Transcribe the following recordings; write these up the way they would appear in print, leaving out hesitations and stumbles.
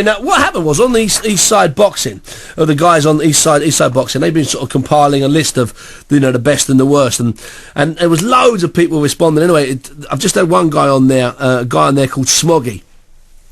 Now, what happened was on the East Side Boxing, the guys on East Side Boxing, they've been sort of compiling a list of, the best and the worst, and there was loads of people responding. Anyway, I've just had one guy on there, a guy on there called Smoggy,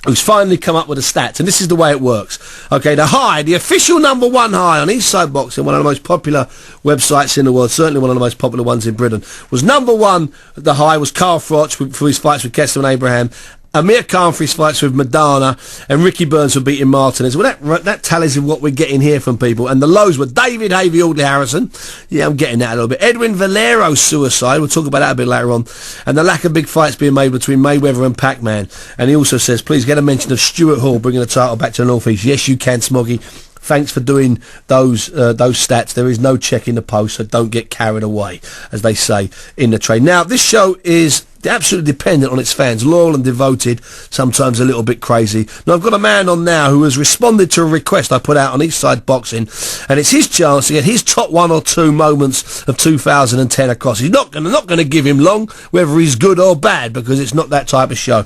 who's finally come up with the stats, and this is the way it works. Okay, the official number one high on East Side Boxing, one of the most popular websites in the world, certainly one of the most popular ones in Britain, was number one. The high was Carl Froch for his fights with Kessler and Abraham, Amir Khan for his fights with Madonna, and Ricky Burns for beating Martinez. Well, that tallies with what we're getting here from people. And the lows were David Havey, Audley Harrison. Yeah, I'm getting that a little bit. Edwin Valero's suicide. We'll talk about that a bit later on. And the lack of big fights being made between Mayweather and Pac-Man. And he also says, please get a mention of Stuart Hall bringing the title back to the North East. Yes, you can, Smoggy. Thanks for doing those stats. There is no check in the post, so don't get carried away, as they say in the trade. Now, this show is absolutely dependent on its fans, loyal and devoted, sometimes a little bit crazy. Now, I've got a man on now who has responded to a request I put out on East Side Boxing, and it's his chance to get his top one or two moments of 2010 across. He's not going to give him long, whether he's good or bad, because it's not that type of show.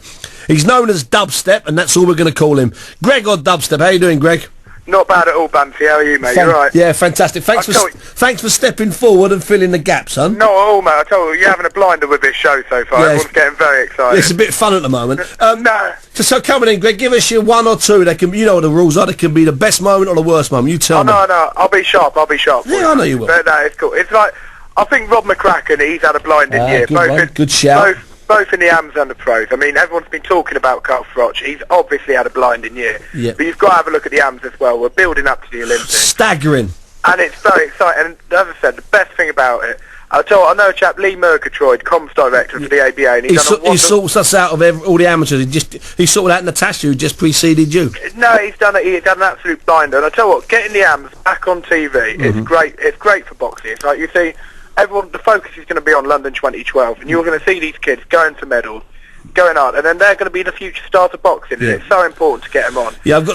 He's known as Dubstep, and that's all we're going to call him. Greg or Dubstep, how you doing, Greg? Not bad at all, Banty. How are you, mate? You're right. Yeah, fantastic. Thanks for stepping forwd and filling the gap, son. Not at all, mate. I told you, you're having a blinder with this show so far. Yeah, Everyone's getting very excited. It's a bit fun at the moment. No. So coming in, Greg, give us your one or two. They can, you know what the rules are. They can be the best moment or the worst moment. You tell me. No. I'll be sharp. Yeah, I know you will. But no, it's cool. It's like, I think Rob McCracken, he's had a blinding year. Good shout. Both in the AMs and the pros. I mean, everyone's been talking about Carl Froch. He's obviously had a blinding year. Yep. But you've got to have a look at the AMs as well. We're building up to the Olympics. Staggering. And it's very exciting. And as I said, the best thing about it, I know a chap, Lee Murgatroyd, comms director for the ABA, and he sorts us out of all the amateurs. He sorted out Natasha, who just preceded you. No, he's done an absolute blinder. And I tell you what, getting the AMs back on TV is great. It's great for boxing. It's like, you see, everyone, the focus is going to be on London 2012, and you're going to see these kids going for medals, going on, and then they're going to be the future stars of boxing. Yeah. And it's so important to get them on. Yeah, I've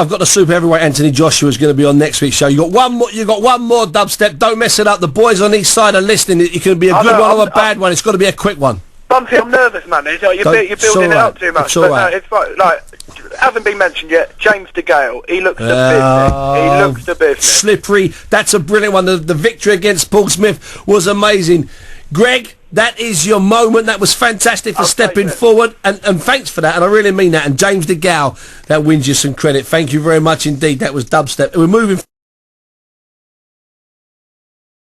got the super heavyweight Anthony Joshua is going to be on next week's show. You got one more Dubstep. Don't mess it up. The boys on each side are listening. It can be a good one or a bad one. It's got to be a quick one. Bunty, I'm nervous, man. You're building it up too much. But no, it's fine. Like, hasn't been mentioned yet. James DeGale, he looks the business. Slippery. That's a brilliant one. The victory against Paul Smith was amazing. Greg, that is your moment. That was fantastic for stepping forward, and thanks for that, and I really mean that. And James DeGale, that wins you some credit. Thank you very much indeed. That was Dubstep. We're moving